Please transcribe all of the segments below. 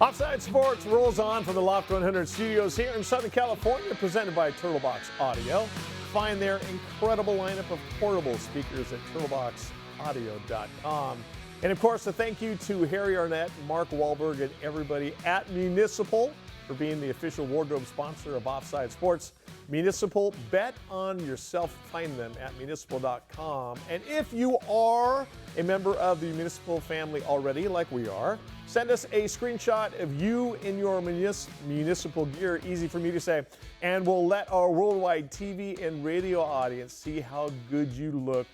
Offside Sports rolls on from the Loft 100 studios here in Southern California, presented by Turtlebox Audio. Find their incredible lineup of portable speakers at turtleboxaudio.com. And of course, a thank you to Harry Arnett, Mark Wahlberg, and everybody at Municipal for being the official wardrobe sponsor of Offside Sports. Municipal, bet on yourself. Find them at municipal.com. And if you are a member of the Municipal family already, like we are, send us a screenshot of you in your municipal gear, easy for me to say, and we'll let our worldwide TV and radio audience see how good you look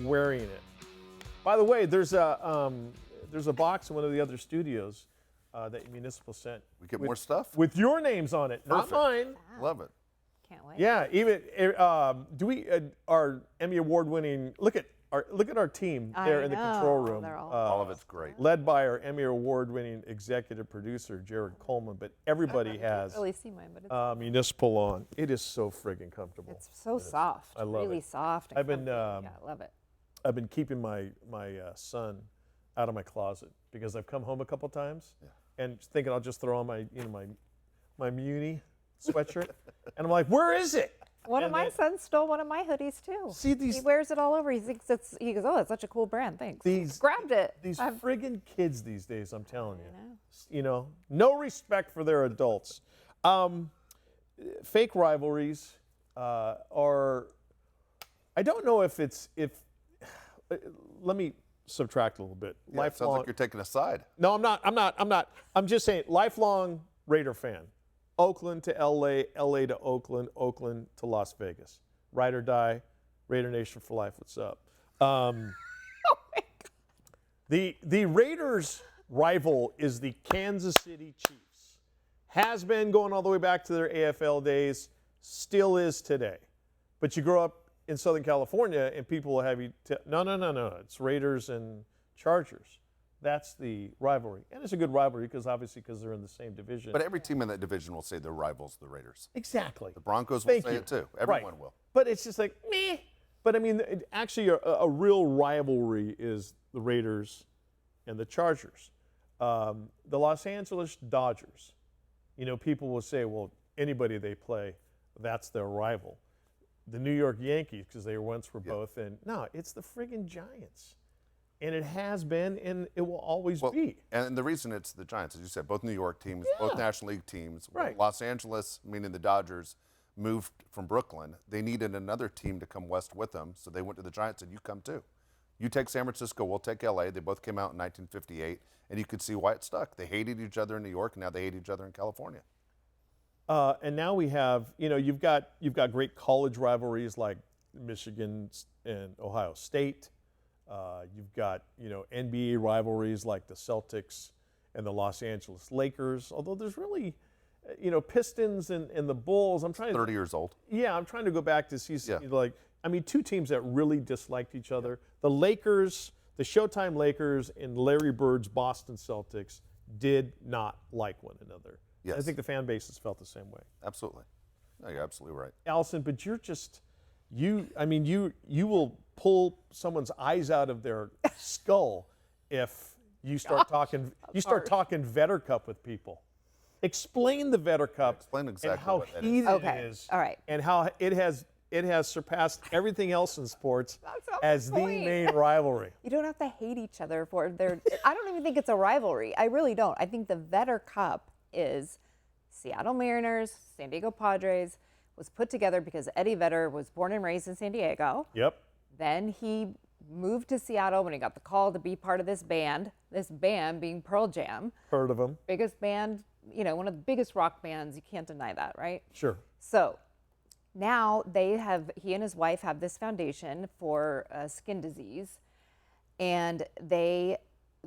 wearing it. By the way, there's a box in one of the other studios that Municipal sent. We get more stuff? With your names on it, Perfect. not mine. Wow. Love it. Can't wait. Yeah, even our Emmy Award-winning, look at our team there in the control room. All of it's great. Led by our Emmy Award-winning executive producer, Jared Coleman, but everybody has I can't really see mine, but it's Municipal on. It is so friggin' comfortable. it's so soft. I love really it. soft. And I've been, comfy. Yeah, I love it. I've been keeping my son out of my closet because I've come home a couple times and thinking I'll just throw on my Muni sweatshirt, and I'm like, where is it? One of And my then- sons stole one of my hoodies too. See these- He wears it all over. He thinks he goes, oh, it's such a cool brand. Thanks. Grabbed it. These I've- friggin' kids these days, I'm telling you. know. You know, no respect for their adults. Fake rivalries are, I don't know if let me subtract a little bit. Yeah, it sounds like you're taking a side. No, I'm not. I'm just saying, lifelong Raider fan. Oakland to LA, LA to Oakland, Oakland to Las Vegas. Ride or die, Raider Nation for life. What's up? The Raiders' rival is the Kansas City Chiefs. Has been going all the way back to their AFL days, still is today. But you grow up in Southern California and people will have you no, it's Raiders and Chargers. That's the rivalry. And it's a good rivalry because they're in the same division. But every team in that division will say their rivals, the Raiders. Exactly. The Broncos will Thank say you. it too. Everyone Right. will. But it's just like, meh. But I mean, actually, a real rivalry is the Raiders and the Chargers. The Los Angeles Dodgers. You know, people will say, well, anybody they play, that's their rival. The New York Yankees, because they once were both in. No, it's the friggin' Giants. And it has been, and it will always be. And the reason it's the Giants, as you said, both New York teams, both National League teams. When Right. Los Angeles, meaning the Dodgers, moved from Brooklyn, they needed another team to come west with them, so they went to the Giants and you come too. You take San Francisco, we'll take LA. They both came out in 1958, and you could see why it stuck. They hated each other in New York, and now they hate each other in California. And now we have, you know, you've got great college rivalries like Michigan and Ohio State. You've got, you know, NBA rivalries like the Celtics and the Los Angeles Lakers. Although there's really, you know, Pistons and the Bulls. I'm trying 30 years old. Yeah, I'm trying to go back to see, like, I mean, two teams that really disliked each other. The Lakers, the Showtime Lakers, and Larry Bird's Boston Celtics did not like one another. Yes. I think the fan bases felt the same way. Absolutely. No, you're absolutely right. Allison, but you're just, you will pull someone's eyes out of their skull if you start talking Vedder Cup with people. Explain the Vedder Cup. Explain exactly and how what that is. heated Okay, it is. all right. And how it has surpassed everything else in sports That's not as the the point. main rivalry. You don't have to hate each other for their. I don't even think it's a rivalry. I really don't. I think the Vedder Cup is Seattle Mariners, San Diego Padres, was put together because Eddie Vedder was born and raised in San Diego. Yep. Then he moved to Seattle when he got the call to be part of this band being Pearl Jam. Heard of him? Biggest band, you know, one of the biggest rock bands. You can't deny that, right? Sure. So now he and his wife have this foundation for skin disease. And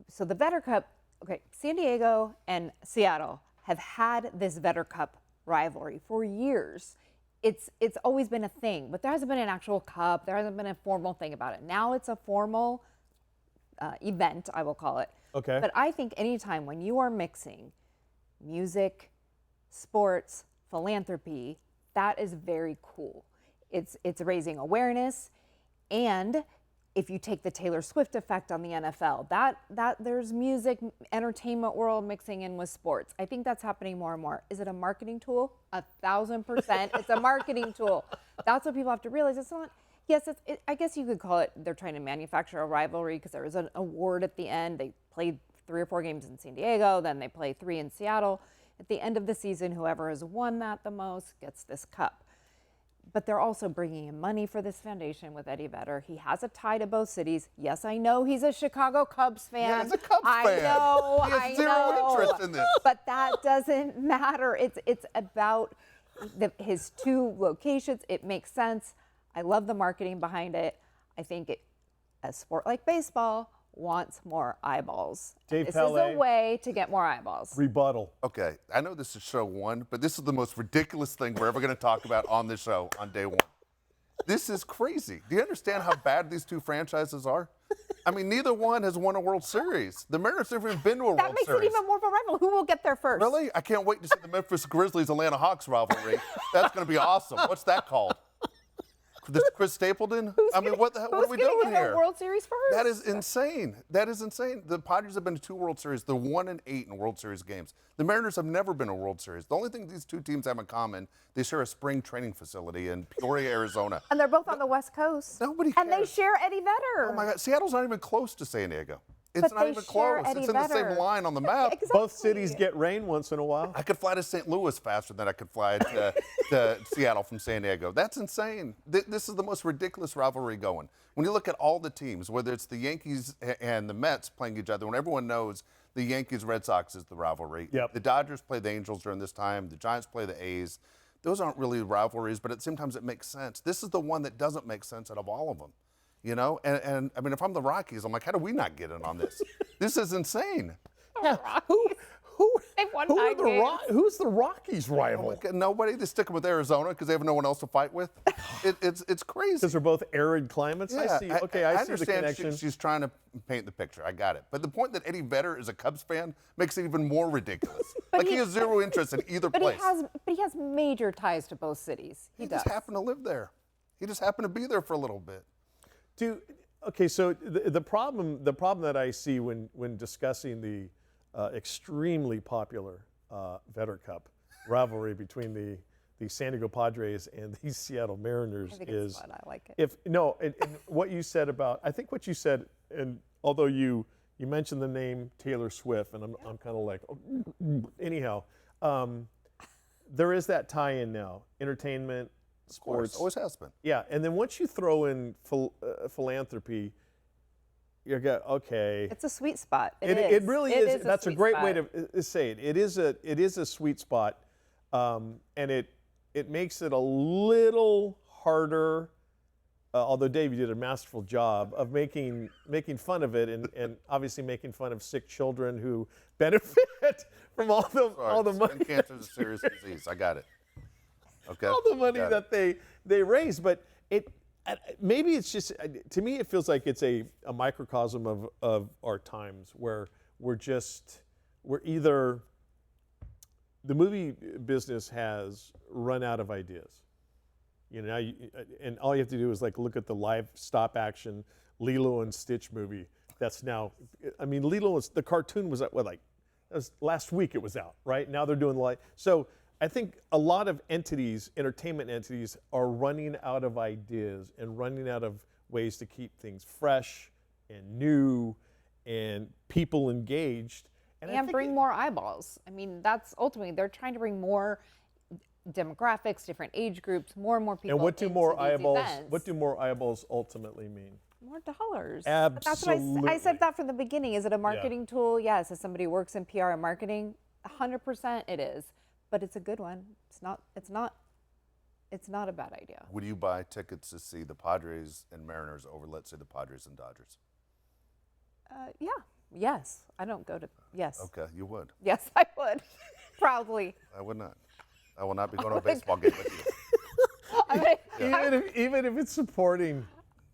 so the Vedder Cup, okay, San Diego and Seattle have had this Vedder Cup rivalry for years. It's always been a thing, but there hasn't been an actual cup. There hasn't been a formal thing about it. Now it's a formal event, I will call it. Okay. But I think anytime when you are mixing music, sports, philanthropy, that is very cool. It's raising awareness, and if you take the Taylor Swift effect on the NFL, that there's music, entertainment world mixing in with sports. I think that's happening more and more. Is it a marketing tool? 1,000%. It's a marketing tool. That's what people have to realize. It's not. Yes, I guess you could call it. They're trying to manufacture a rivalry because there was an award at the end. They played 3 or 4 games in San Diego, then they play 3 in Seattle. At the end of the season, whoever has won that the most gets this cup. But they're also bringing in money for this foundation with Eddie Vedder. He has a tie to both cities. Yes, I know he's a Chicago Cubs fan. Yeah, he's a Cubs fan. I know. He has zero interest in this. But that doesn't matter. It's about his 2 locations. It makes sense. I love the marketing behind it. I think a sport like baseball wants more eyeballs. Dave This Palet. is a way to get more eyeballs. Rebuttal. Okay, I know this is show 1, but this is the most ridiculous thing we're ever going to talk about on this show on day 1. This is crazy. Do you understand how bad these 2 franchises are? I mean, neither one has won a World Series. The Mariners have even been to a World That makes Series. it even more of a rival. Who will get there first? Really? I can't wait to see the Memphis Grizzlies-Atlanta Hawks rivalry. That's going to be awesome. What's that called? This Chris Stapleton? What the hell? What are we doing Who's going to get here? a World Series first? That is insane. That is insane. The Padres have been to 2 World Series. They're 1-8 in World Series games. The Mariners have never been to a World Series. The only thing these 2 teams have in common, they share a spring training facility in Peoria, Arizona. And they're both on the West Coast. Nobody And they cares. share Eddie Vedder. Oh my God, Seattle's not even close to San Diego. It's But not they even share close. Eddie It's in the Vedder. same line on the map. Exactly. Both cities get rain once in a while. I could fly to St. Louis faster than I could fly to Seattle from San Diego. That's insane. This is the most ridiculous rivalry going. When you look at all the teams, whether it's the Yankees and the Mets playing each other, when everyone knows the Yankees-Red Sox is the rivalry. Yep. The Dodgers play the Angels during this time. The Giants play the A's. Those aren't really rivalries, but at the same time, it makes sense. This is the one that doesn't make sense out of all of them. You know, and I mean, if I'm the Rockies, I'm like, how do we not get in on this? This is insane. Yeah, They've won 9 games. who's the Rockies Oh rival? my God, nobody. They stick them with Arizona because they have no one else to fight with. It's crazy. Because they're both arid climates. I see. Okay, I see the understand connection. she's trying to paint the picture. I got it. But the point that Eddie Vedder is a Cubs fan makes it even more ridiculous. But Like he he- has zero interest in either But place. he has major ties to both cities. He He does. just happened to live there. He just happened to be there for a little bit. Okay, so the problem that I see when discussing the extremely popular Vedder Cup rivalry between the San Diego Padres and the Seattle Mariners I think is it's fun. I like it. and what you said about, I think what you said, and although you mentioned the name Taylor Swift, and I'm kind of like, anyhow, there is that tie-in now, entertainment, Of course, sports. always has been. Yeah, and then once you throw in philanthropy, you're okay. It's a sweet spot. It really It is. That's a sweet great spot. way to say it. It is a sweet spot, and it makes it a little harder. Although Dave, you did a masterful job of making fun of it, and obviously making fun of sick children who benefit from all the money. Skin cancer is a serious disease. I got it. Okay. All the money Got that they raise, but maybe it's just, to me it feels like it's a microcosm of our times where we're either, the movie business has run out of ideas. You know, and all you have to do is like look at the live stop action Lilo and Stitch movie that's now, I mean, the cartoon was last week it was out, right? Now they're doing so I think a lot of entertainment entities are running out of ideas and running out of ways to keep things fresh and new and people engaged. And bring more eyeballs. I mean, that's ultimately, they're trying to bring more demographics, different age groups, more and more people. And what do into more these eyeballs? events. What do more eyeballs ultimately mean? More dollars. Absolutely. That's what I said that from the beginning. Is it a marketing tool? Yes. As somebody who works in PR and marketing, 100% it is. But it's a good one. It's not a bad idea. Would you buy tickets to see the Padres and Mariners over, let's say, the Padres and Dodgers? Yeah. Yes. I don't go to. Yes. Okay, you would. Yes, I would. Proudly. I would not. I will not be going to a baseball game with you. Even if it's supporting.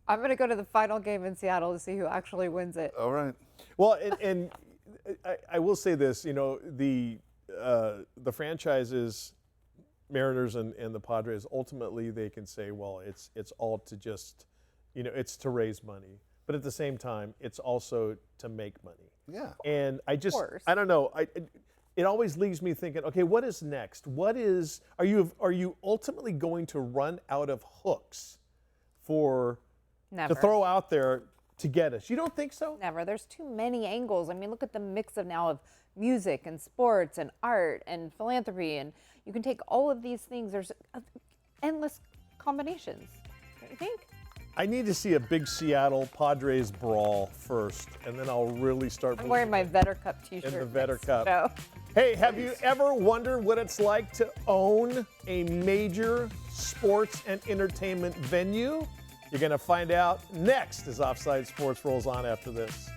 I'm going to go to the final game in Seattle to see who actually wins it. All right. Well, and I will say this, you know, the franchises, Mariners and the Padres, ultimately they can say, well, it's all to just You know, it's to raise money, but at the same time, it's also to make money. Yeah. And I just, course. I don't know. It always leaves me thinking, okay, what is next? Are you ultimately going to run out of hooks to Never. throw out there to get us? You don't think so? Never. There's too many angles. I mean, look at the mix of now of music and sports and art and philanthropy, and you can take all of these things. There's endless combinations. Don't you think? I need to see a big Seattle Padres brawl first, and then I'll really start. I'm wearing my Vedder Cup T-shirt. In the Vedder next Cup. show. Hey, have you ever wondered what it's like to own a major sports and entertainment venue? You're going to find out next as Offside Sports rolls on after this.